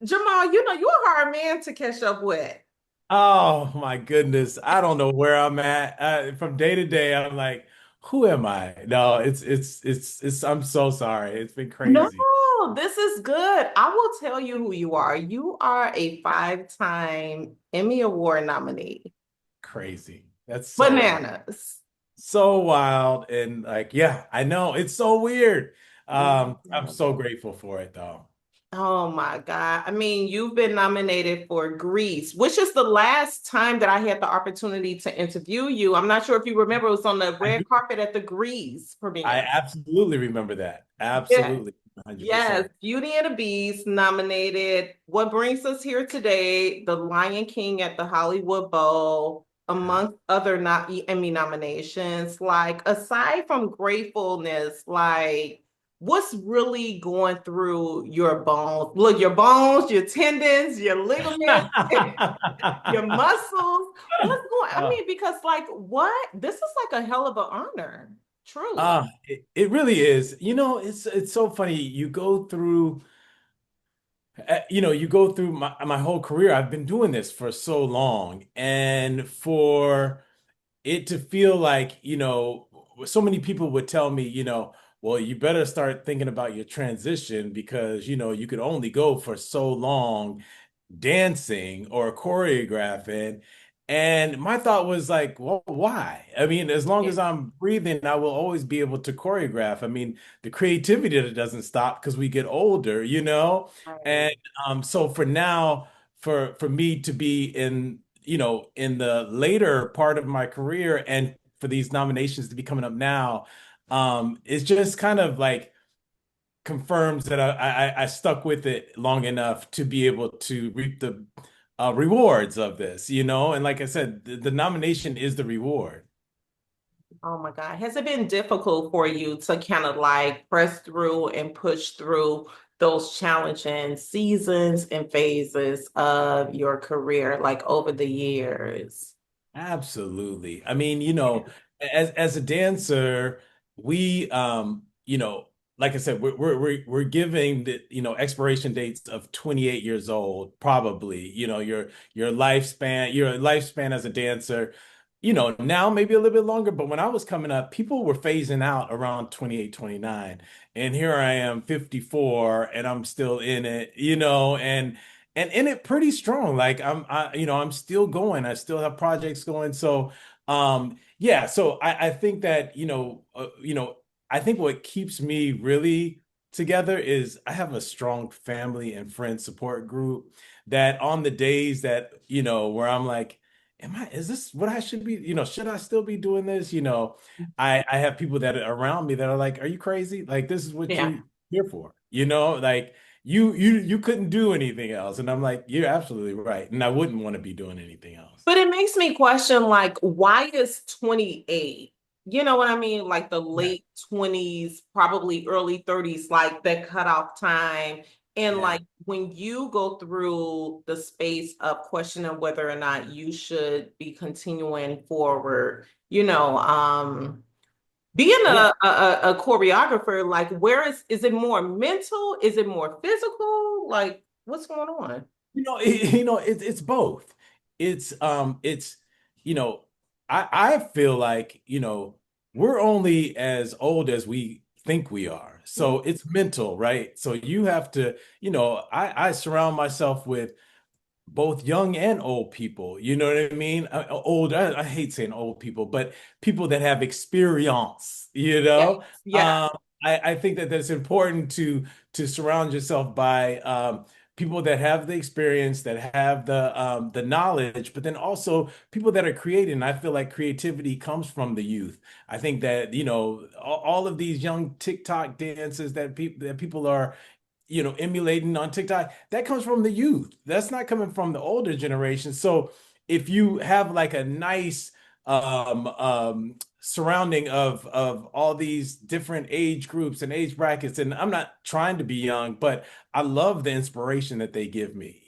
Jamal, you're a hard man to catch up with. Oh my goodness. I don't know where I'm at. From day to day, I'm like, who am I? No, I'm so sorry. It's been No, crazy. this is good. I will tell you who you are. You are a five-time Emmy Award nominee. Crazy. That's so wild. Bananas. So wild. And like, yeah, I know. It's so weird. I'm Yeah. so grateful for it though. Oh my God. I mean, you've been nominated for Grease, which is the last time that I had the opportunity to interview you. I'm not sure if you remember, it was on the I red do. carpet at the Grease I premiere. absolutely remember that. Yeah. Absolutely. Yes, 100%. Beauty and the Beast nominated. What brings us here today? The Lion King at the Hollywood Bowl, amongst other not Emmy nominations. Like, aside from gratefulness, like, what's really going through your bones? Look, your bones, your tendons, your ligaments, your muscles. What's going? I Oh. mean, because like, what? This is like a hell of an honor, truly. It really is. It's so funny. You go through my whole career. I've been doing this for so long, and for it to feel like, so many people would tell me, well, you better start thinking about your transition because, you could only go for so long dancing or choreographing. And my thought was like, well, why? I mean, as long Yeah. as I'm breathing, I will always be able to choreograph. I mean, the creativity that doesn't stop because we get older. Right. And so for now, for me to be in the later part of my career and for these nominations to be coming up now, it's just kind of like confirms that I stuck with it long enough to be able to reap the rewards of this. And like I said, the nomination is the reward. Oh my God. Has it been difficult for you to kind of like press through and push through those challenging seasons and phases of your career, like over the years? Absolutely. I mean, as a dancer, we like I said, we're giving the, expiration dates of 28 years old, probably. Your lifespan as a dancer, now maybe a little bit longer, but when I was coming up, people were phasing out around 28, 29. And here I am, 54, and I'm still in it, and in it pretty strong. Like I'm still going. I still have projects going. So, yeah. So I think that I think what keeps me really together is I have a strong family and friend support group that on the days that where I'm like, is this what I should be? Should I still be doing this? I have people that are around me that are like, are you crazy? Like this is what Yeah. you're here for. Like you couldn't do anything else. And I'm like, you're absolutely right. And I wouldn't want to be doing anything else. But it makes me question, like, why is 28? You know what I mean? Like the Yeah. late 20s, probably early 30s, like that cutoff time. And Yeah. like when you go through the space of questioning whether or not you should be continuing forward, being Yeah. a choreographer, like where is it more mental? Is it more physical? Like what's going on? It's both. It's you know, I feel like, we're only as old as we think we are. So it's mental, right? So you have to, I surround myself with both young and old people. You know what I mean? Old, I hate saying old people, but people that have experience, Yes, yes. I think that that's important to surround yourself by people that have the experience, that have the knowledge, but then also people that are creating. I feel like creativity comes from the youth. I think that, all of these young TikTok dances that people are emulating on TikTok, that comes from the youth. That's not coming from the older generation. So if you have like a nice surrounding of all these different age groups and age brackets, and I'm not trying to be young, but I love the inspiration that they give me.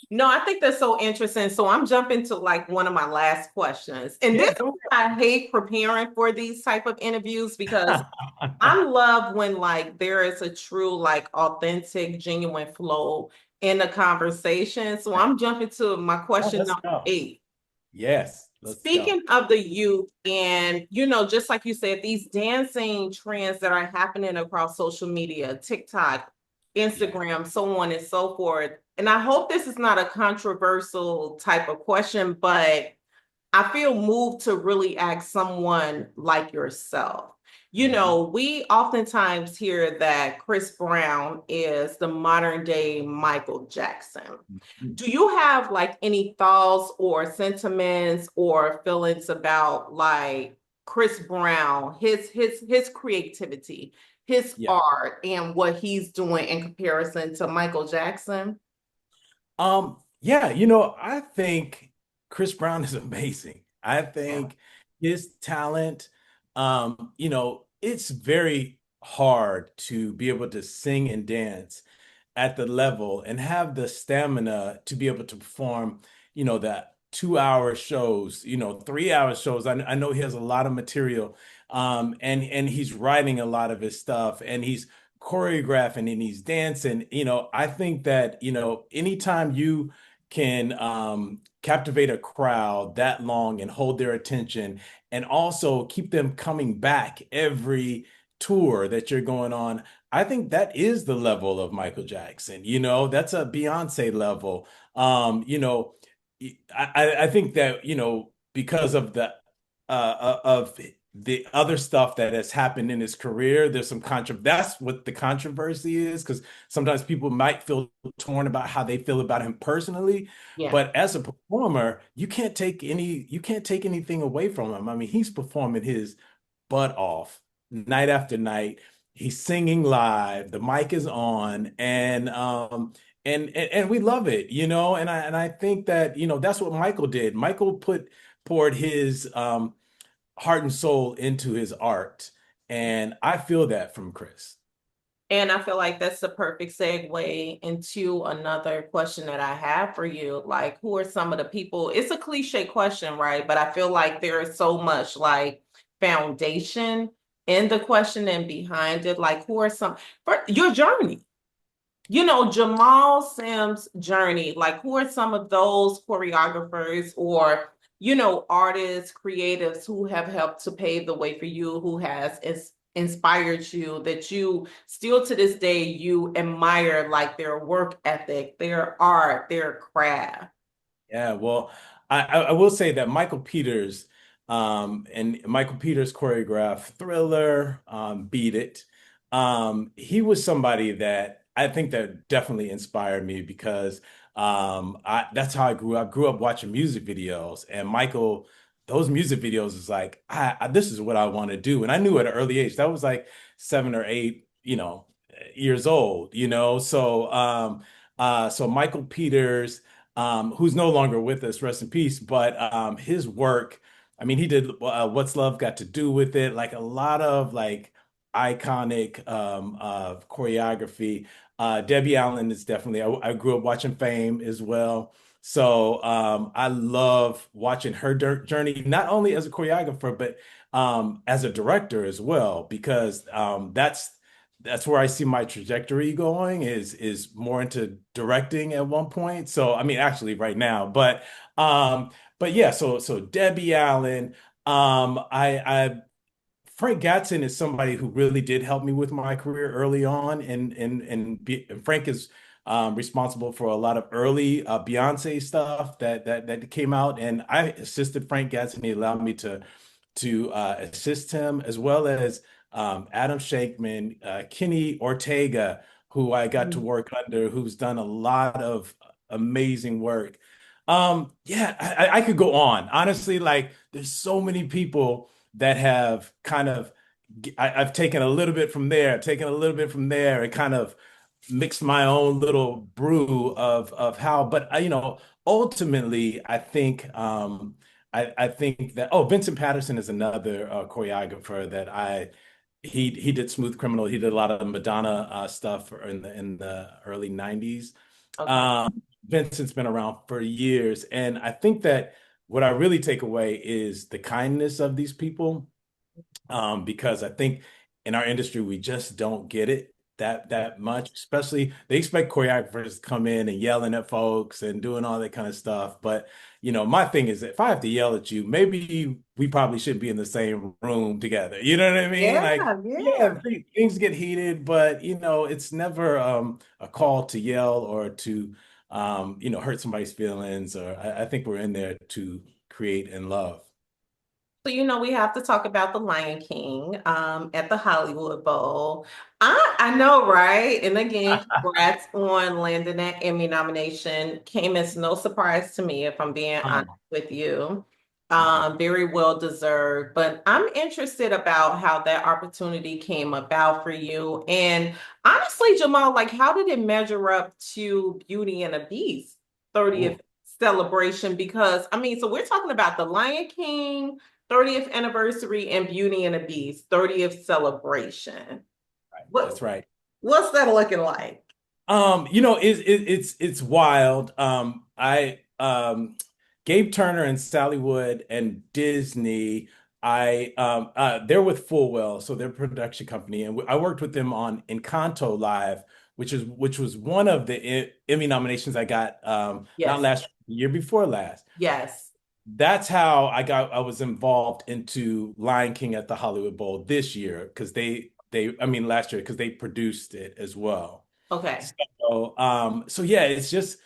No, I think that's so interesting. So I'm jumping to like one of my last questions. And this Yeah, is go why I hate preparing for these type of interviews because I ahead. love when like there is a true, like authentic, genuine flow in the conversation. So I'm jumping to my Oh, question let's number go. 8. Yes, let's go. Speaking of the youth, and just like you said, these dancing trends that are happening across social media, TikTok, Yeah. Instagram, so on and so forth. And I hope this is not a controversial type of question, but I feel moved to really ask someone like yourself. Mhm. We oftentimes hear that Chris Brown is the modern day Michael Jackson. Mhm. Do you have like any thoughts or sentiments or feelings about like Chris Brown, his creativity, his Yeah. art, and what he's doing in comparison to Michael Jackson? Yeah, I think Chris Brown is amazing. I Yeah. think his talent, it's very hard to be able to sing and dance at the level and have the stamina to be able to perform, that 2 hour shows, 3 hour shows. I know he has a lot of material, and he's writing a lot of his stuff, and he's choreographing and he's dancing. I think that, anytime you can captivate a crowd that long and hold their attention and also keep them coming back every tour that you're going on. I think that is the level of Michael Jackson. That's a Beyonce level. I think that, because of the other stuff that has happened in his career, there's some that's what the controversy is, because sometimes people might feel torn about how they feel about him personally. Yeah. But as a performer, you can't take anything away from him. I mean, he's performing his butt off night after night. He's singing live. The mic is on, and we love it, And I think that that's what Michael did. Michael poured his heart and soul into his art, and I feel that from Chris. And I feel like that's the perfect segue into another question that I have for you. Like, who are some of the people? It's a cliche question, right? But I feel like there is so much like foundation in the question and behind it. Like, who are for your journey? Jamal Sims' journey. Like, who are some of those choreographers or artists, creatives who have helped to pave the way for you, who has inspired you, that you still to this day you admire, like their work ethic, their art, their craft. Yeah, well, I will say that Michael Peters, and Michael Peters choreographed Thriller, Beat It. He was somebody that I think that definitely inspired me because that's how I grew up. I grew up watching music videos, and Michael, those music videos is like, this is what I want to do. And I knew at an early age, that was like 7 or 8, years old, so Michael Peters, who's no longer with us, rest in peace. But his work, I mean, he did What's Love Got to Do with It, like a lot of like iconic choreography. Debbie Allen is definitely, I grew up watching Fame as well. So I love watching her journey, not only as a choreographer, but as a director as well, because that's where I see my trajectory going is more into directing at one point. So I mean, actually right now, but yeah, so Debbie Allen, I Frank Gatson is somebody who really did help me with my career early on, and Frank is responsible for a lot of early Beyonce stuff that came out, and I assisted Frank Gatson. He allowed me to assist him, as well as Adam Shankman, Kenny Ortega, who I got to work under, who's done a lot of amazing work. Yeah, I could go on. Honestly, like there's so many people that have kind of I've taken a little bit from there, I've taken a little bit from there, and kind of mixed my own little brew of how. But ultimately, I think that, Vincent Patterson is another choreographer that he did Smooth Criminal. He did a lot of Madonna stuff in the early 90s. Okay. Vincent's been around for years, and I think that what I really take away is the kindness of these people, because I think in our industry we just don't get it that much. Especially they expect choreographers to come in and yelling at folks and doing all that kind of stuff. But my thing is, if I have to yell at you, maybe we probably shouldn't be in the same room together. You know what I mean? Yeah, Like, yeah, yeah. things get heated, but it's never a call to yell or to hurt somebody's feelings. Or I think we're in there to create and love. So, we have to talk about the Lion King at the Hollywood Bowl. I know, right? And again, congrats on landing that Emmy nomination. Came as no surprise to me, if I'm being honest Oh. with you. Mhm. Very well deserved. But I'm interested about how that opportunity came about for you. And honestly, Jamal, like, how did it measure up to Beauty and the Beast 30th Ooh. celebration? Because, I mean, so we're talking about the Lion King 30th anniversary and Beauty and the Beast 30th celebration. That's What right. what's that looking like? It's wild. I Gabe Turner and Sally Wood and Disney. They're with Fullwell, so they're a production company, and I worked with them on Encanto Live, which was one of the Emmy nominations I got, not Yes, last year, before last. yes. That's how I was involved into Lion King at the Hollywood Bowl this year, because I mean last year, because they produced it as well. Okay. So yeah, it's just,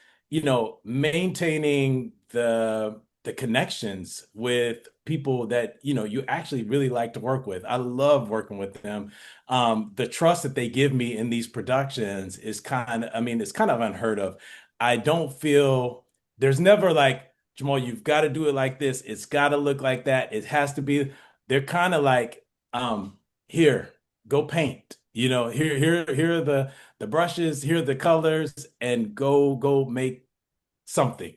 maintaining the connections with people that, you actually really like to work with. I love working with them. The trust that they give me in these productions is I mean, it's kind of unheard of. I don't feel there's never like, Jamal, you've got to do it like this. It's got to look like that. It has to be. They're kind of like, here, go paint. Here are the brushes, here are the colors, and go make something.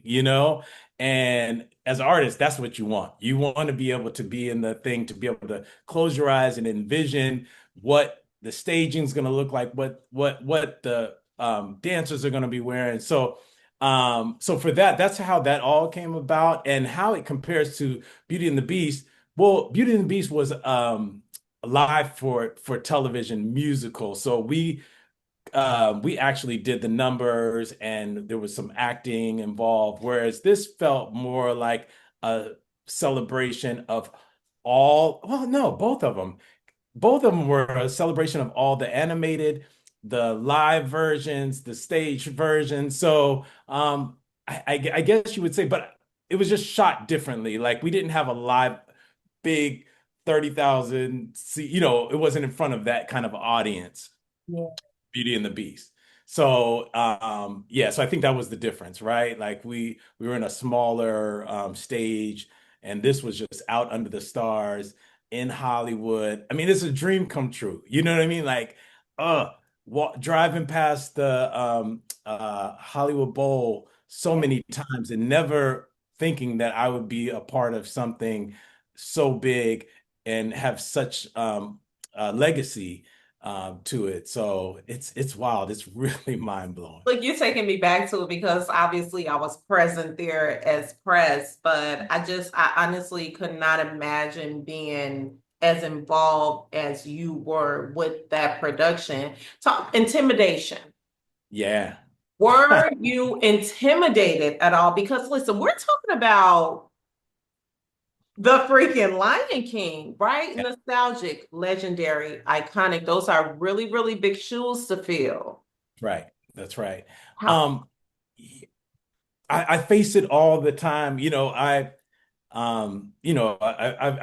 And as artists, that's what you want. You want to be able to be in the thing, to be able to close your eyes and envision what the staging is going to look like, what the dancers are going to be wearing. So for that's how that all came about, and how it compares to Beauty and the Beast. Well, Beauty and the Beast was live for television musical. So we actually did the numbers, and there was some acting involved, whereas this felt more like a celebration of well, no, both of them were a celebration of all the animated, the live versions, the stage versions. So I guess you would say, but it was just shot differently. Like, we didn't have a live big 30,000 it wasn't in front of that kind of audience. Yeah. Beauty and the Beast. So yeah, so I think that was the difference, right? Like, we were in a smaller stage, and this was just out under the stars in Hollywood. I mean, it's a dream come true. You know what I mean? Like, driving past the Hollywood Bowl so many times, and never thinking that I would be a part of something so big and have such legacy to it. So it's wild. It's really mind blowing. Look, you're taking me back to it because obviously I was present there as press, but I honestly could not imagine being as involved as you were with that production. Talk intimidation. Yeah. Were you intimidated at all? Because listen, we're talking about the freaking Lion King, right? Yeah, Nostalgic, legendary, iconic. Those are really, really big shoes to fill. right. That's right. How, Um, I face it all the time. I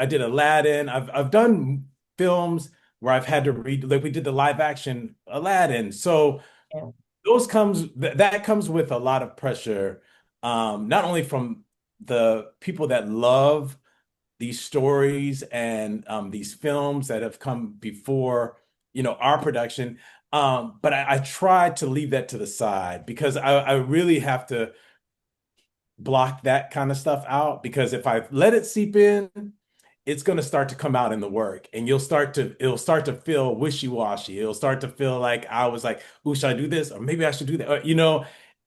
did Aladdin. I've done films where I've had to read, like we did the live action Aladdin. So that comes with a lot of pressure, not only from the people that love these stories and these films that have come before, our production. But I try to leave that to the side, because I really have to block that kind of stuff out, because if I let it seep in, it's going to start to come out in the work, and it'll start to feel wishy-washy. It'll start to feel like I was like, "Ooh, should I do this? Or maybe I should do that."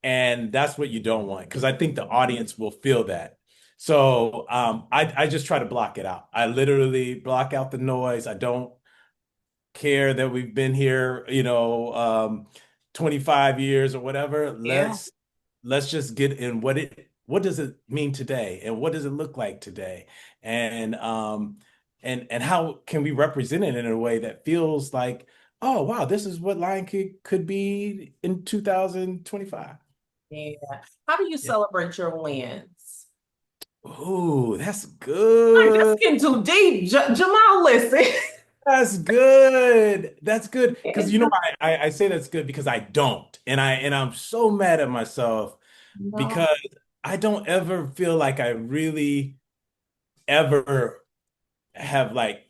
And that's what you don't want because I think the audience will feel that. So I just try to block it out. I literally block out the noise. I don't care that we've been here, 25 years or whatever. Yeah. Let's just get in what does it mean today and what does it look like today? And and how can we represent it in a way that feels like, oh wow, this is what Lion King could be in 2025. Yeah. How do you Yeah. celebrate your wins? Ooh, that's Like, this good. getting too deep. Jamal, listen. That's good. That's good. Because I say that's good because I don't. And I'm so mad at myself No. because I don't ever feel like I really ever have like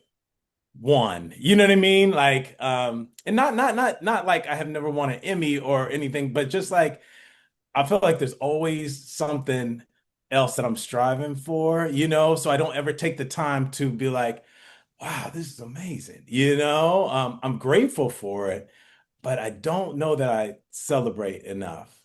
won. You know what I mean? Like and not like I have never won an Emmy or anything, but just like I feel like there's always something else that I'm striving for, so I don't ever take the time to be like, wow, this is amazing. I'm grateful for it, but I don't know that I celebrate enough.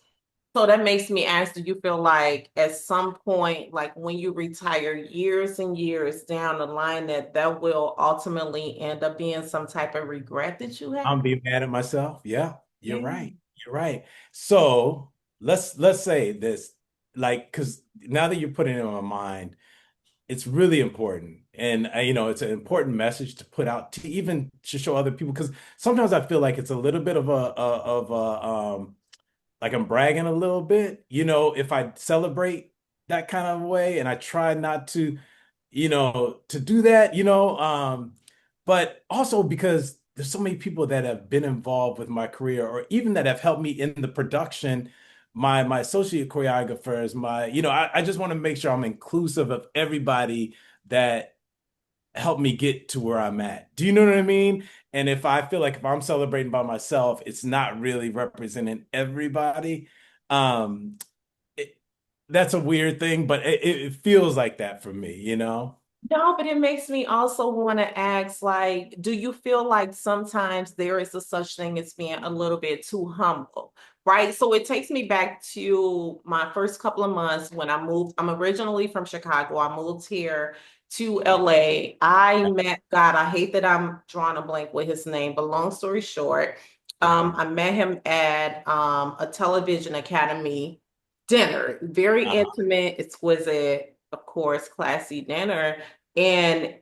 So that makes me ask, do you feel like at some point, like when you retire years and years down the line, that will ultimately end up being some type of regret that you have? I'm being mad at myself. Yeah, you're Yeah. right. You're right. So let's say this, like, because now that you're putting it in my mind, it's really important. And it's an important message to put out to even to show other people because sometimes I feel like it's a little bit of a like I'm bragging a little bit, if I celebrate that kind of way and I try not to, to do that, but also because there's so many people that have been involved with my career or even that have helped me in the production, my associate choreographers, I just want to make sure I'm inclusive of everybody that help me get to where I'm at. Do you know what I mean? And if I feel like if I'm celebrating by myself, it's not really representing everybody. Um, it, that's a weird thing, but it feels like that for me. No, but it makes me also want to ask, like, do you feel like sometimes there is a such thing as being a little bit too humble, right? So it takes me back to my first couple of months when I moved. I'm originally from Chicago. I moved here to LA. I met God. I hate that I'm drawing a blank with his name, but long story short, I met him at a television academy dinner, very Uh-huh. intimate, exquisite, of course, classy dinner. And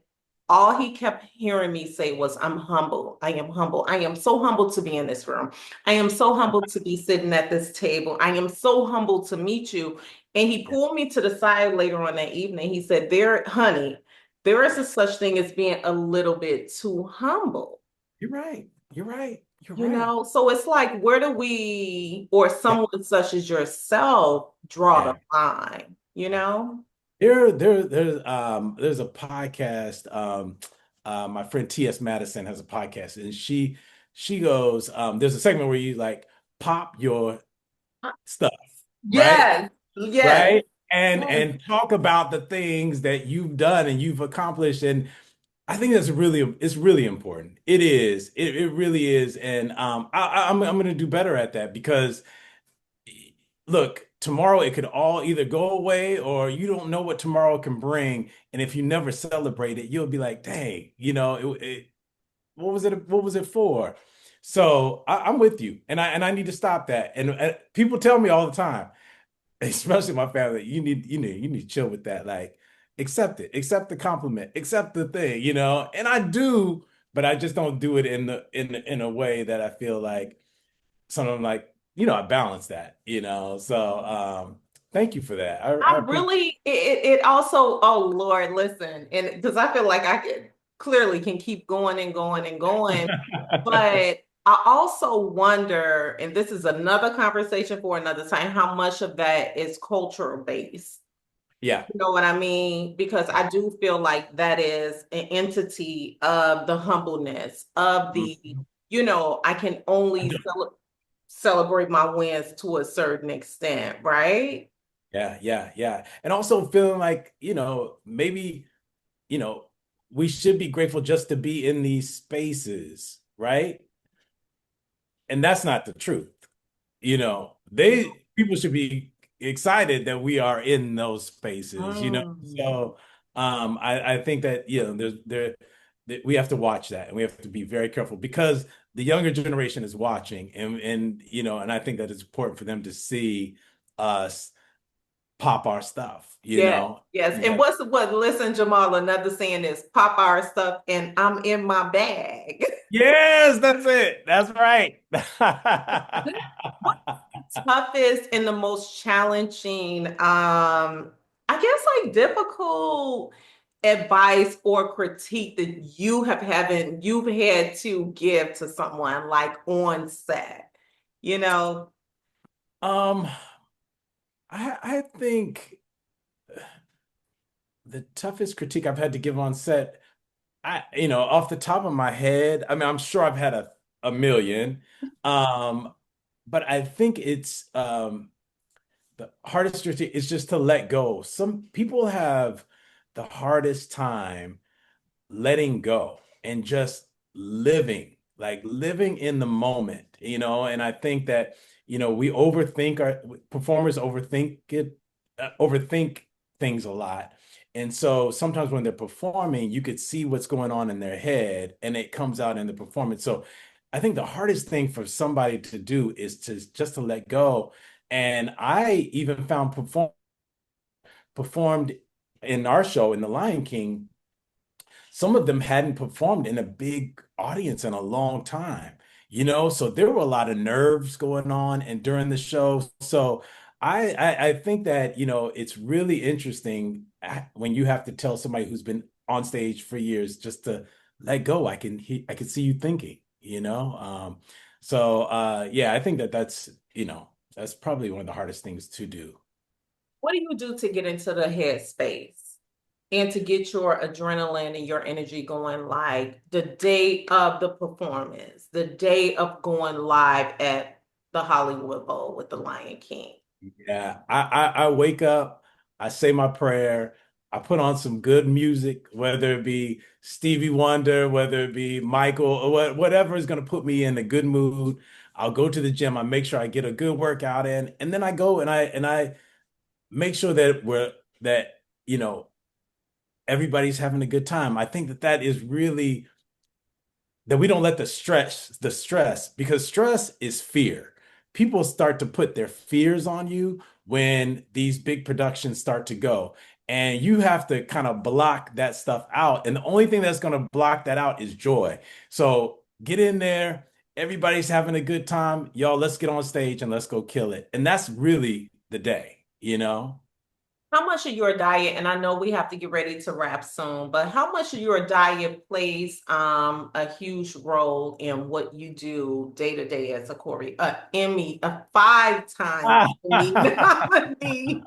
all he kept hearing me say was, I'm humble. I am humble. I am so humble to be in this room. I am so humble to be sitting at this table. I am so humble to meet you. And he Yeah, pulled me to the side later on that evening. He said, there, honey, there is a such thing as being a little bit too humble. you're right. You're right. You're You right. know, so it's like, where do we, or Yeah. someone such as yourself, draw the Yeah. line, you know? There's a podcast. My friend T.S. Madison has a podcast, and she goes, there's a segment where you like pop your stuff, right? Yes, yes, Right? And yes. and talk about the things that you've done and you've accomplished. And I think it's really important. It is. It really is. And I'm gonna do better at that because look, tomorrow it could all either go away or you don't know what tomorrow can bring. And if you never celebrate it, you'll be like, dang, what was it for? So I'm with you, and I need to stop that. And people tell me all the time, especially my family, you need to chill with that. Like, accept the compliment, accept the thing. And I do, but I just don't do it in a way that I feel like something like, I balance that. So thank you for that. I I'm appreciate really it also, oh Lord, listen, and because I feel like I could clearly can keep going and going and going, it. but I also wonder, and this is another conversation for another time, how much of that is cultural based. Yeah. You know what I mean? Because I do feel like that is an entity of the humbleness, of the, Mhm. I can only celebrate my wins to a certain extent, right? Yeah, yeah, yeah. And also feeling like, maybe, you know, we should be grateful just to be in these spaces, right? And that's not the truth. They people should be excited that we are in those spaces, you know. Mm. So I think that that we have to watch that and we have to be very careful because the younger generation is watching and and I think that it's important for them to see us pop our stuff, you Yes, know. yes. And Yeah. what listen, Jamal, another saying is pop our stuff and I'm in my bag. Yes, that's it. That's right. What's the toughest and the most challenging, I guess like difficult advice or critique that you've had to give to someone like on set, you know? Um, I think the toughest critique I've had to give on set, off the top of my head, I mean, I'm sure I've had a million. Um, but I think it's the hardest critique is just to let go. Some people have the hardest time letting go and just living, like living in the moment, and I think that, we overthink our performers overthink things a lot. And so sometimes when they're performing, you could see what's going on in their head and it comes out in the performance. So I think the hardest thing for somebody to do is to just to let go. And I even found performed in our show in The Lion King, some of them hadn't performed in a big audience in a long time, so there were a lot of nerves going on and during the show. So I think that, it's really interesting when you have to tell somebody who's been on stage for years just to let go. I can see you thinking, yeah, I think that that's probably one of the hardest things to do. What do you do to get into the headspace and to get your adrenaline and your energy going like the day of the performance, the day of going live at the Hollywood Bowl with the Lion King? Yeah, I wake up, I say my prayer, I put on some good music, whether it be Stevie Wonder, whether it be Michael, or whatever is going to put me in a good mood. I'll go to the gym, I make sure I get a good workout in, and then I go and I make sure that everybody's having a good time. I think that that is really that we don't let the stress, because stress is fear. People start to put their fears on you when these big productions start to go, and you have to kind of block that stuff out, and the only thing that's going to block that out is joy. So get in there, everybody's having a good time, y'all, let's get on stage and let's go kill it, and that's really the day. How much of your diet, and I know we have to get ready to wrap soon, but how much of your diet plays a huge role in what you do day to day as a Emmy, a five-time Emmy nominee?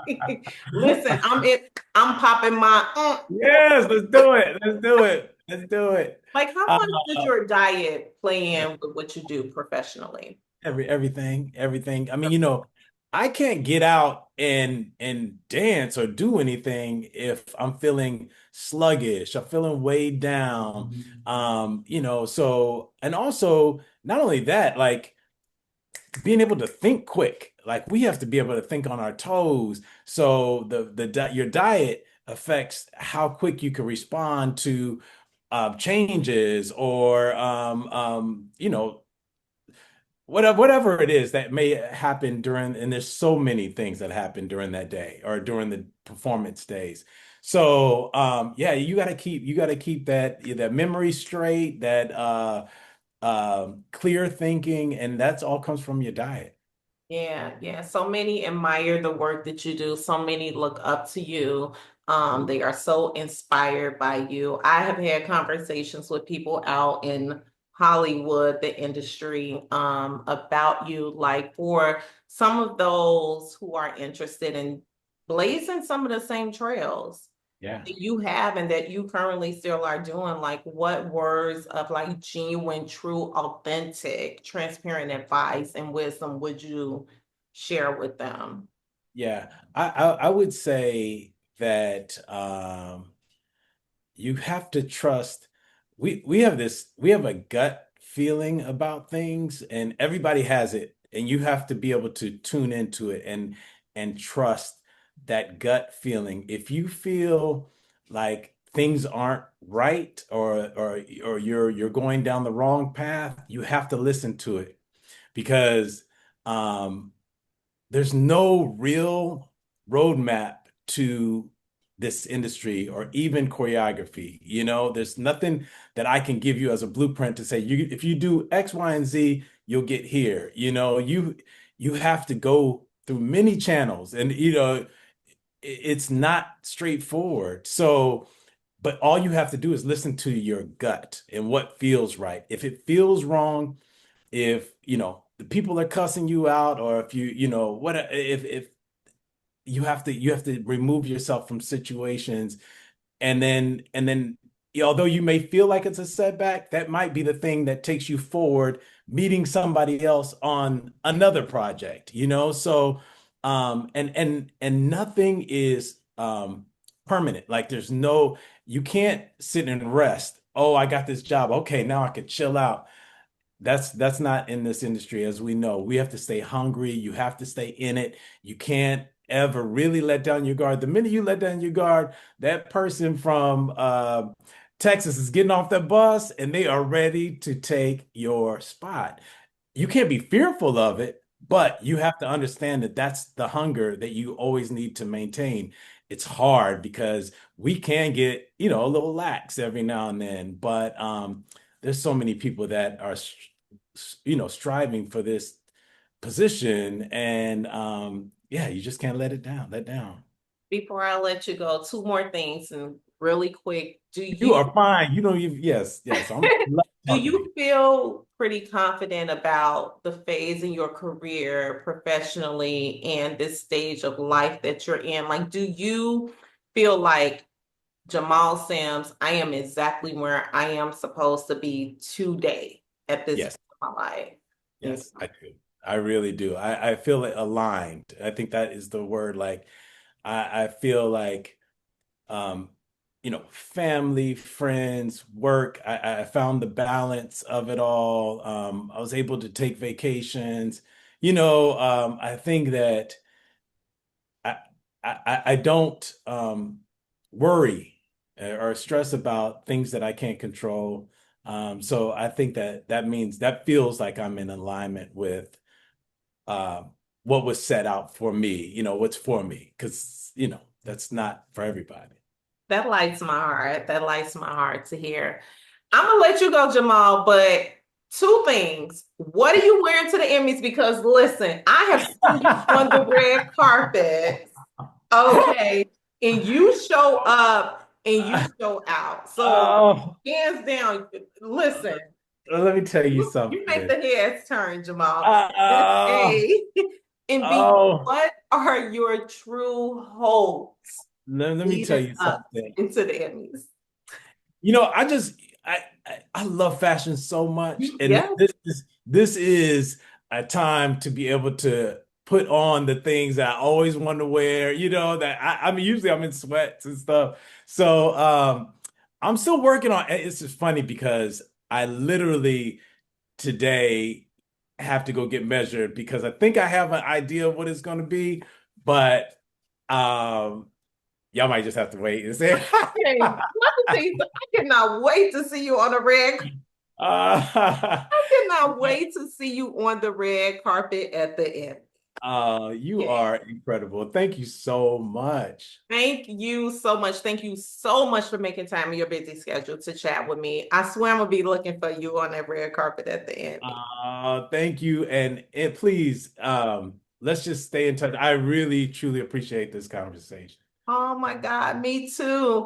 Listen, I'm popping my Yes, let's do it. Let's do it. Let's do it. like how Uh, much does your diet play in with what you do professionally? everything. I mean, I can't get out and dance or do anything if I'm feeling sluggish, I'm feeling weighed down. So and also not only that, like being able to think quick. Like we have to be able to think on our toes. So your diet affects how quick you can respond to changes or whatever it is that may happen during, and there's so many things that happen during that day or during the performance days. So yeah, you got to keep that memory straight, that clear thinking, and that's all comes from your diet. Yeah, yeah. So many admire the work that you do. So many look up to you. They are so inspired by you. I have had conversations with people out in Hollywood, the industry, about you. Like for some of those who are interested in blazing some of the same trails Yeah. that you have and that you currently still are doing, like what words of like genuine, true, authentic, transparent advice and wisdom would you share with them? Yeah, I would say that you have to trust. We have a gut feeling about things, and everybody has it. and you have to be able to tune into it and trust that gut feeling. If you feel like things aren't right or you're going down the wrong path, you have to listen to it because um there's no real roadmap to this industry or even choreography. There's nothing that I can give you as a blueprint to say if you do X, Y, and Z, you'll get here. You have to go through many channels, and it's not straightforward. So, but all you have to do is listen to your gut and what feels right. If it feels wrong, if the people are cussing you out, or if what if you have to remove yourself from situations, and then although you may feel like it's a setback, that might be the thing that takes you forward, meeting somebody else on another project, so and nothing is permanent. Like you can't sit and rest. Oh, I got this job, okay, now I can chill out. That's not in this industry, as we know. We have to stay hungry. You have to stay in it. You can't ever really let down your guard. The minute you let down your guard, that person from Texas is getting off that bus and they are ready to take your spot. You can't be fearful of it, but you have to understand that that's the hunger that you always need to maintain. It's hard because we can get, a little lax every now and then, but there's so many people that are striving for this position, and yeah, you just can't let down. Before I let you go, two more things and really quick. Do You you are fine. You don't even, yes, yes, I'm love do talking to you. you feel pretty confident about the phase in your career professionally and this stage of life that you're in? Like, do you feel like Jamal Sims, I am exactly where I am supposed to be today at this point Yes, in my life? Mm. yes, I do. I really do. I feel it aligned. I think that is the word. Like I feel like um, family, friends, work. I found the balance of it all. I was able to take vacations. I think that I I don't worry or stress about things that I can't control. So I think that means that feels like I'm in alignment with uh, what was set out for me. What's for me, because that's not for everybody. That lights my heart. That lights my heart to hear. I'm gonna let you go, Jamal, but two things. What are you wearing to the Emmys? Because listen, I have seen you on the red carpet, okay, and you show up and you show out. So Oh, hands down, listen, let me tell you you make something. the heads turn, Jamal. That's Oh, A. And B, oh, what are your true hopes let me tell leading you up something. into the Emmys? I love fashion so much, and Yeah, this is a time to be able to put on the things that I always want to wear. That I mean, usually I'm in sweats and stuff. So I'm still working on. It's just funny because I literally today have to go get measured because I think I have an idea of what it's going to be, but um, y'all might just have to wait and see. okay. Let me tell you something. I cannot wait to see you on the red. Uh, I cannot wait to see you on the red carpet at the end. you Okay. are incredible. Thank you so much. Thank you so much. Thank you so much for making time in your busy schedule to chat with me. I swear I'm gonna be looking for you on that red carpet at the end. Thank you. And please, let's just stay in touch. I really, truly appreciate this conversation. Oh my God, me too.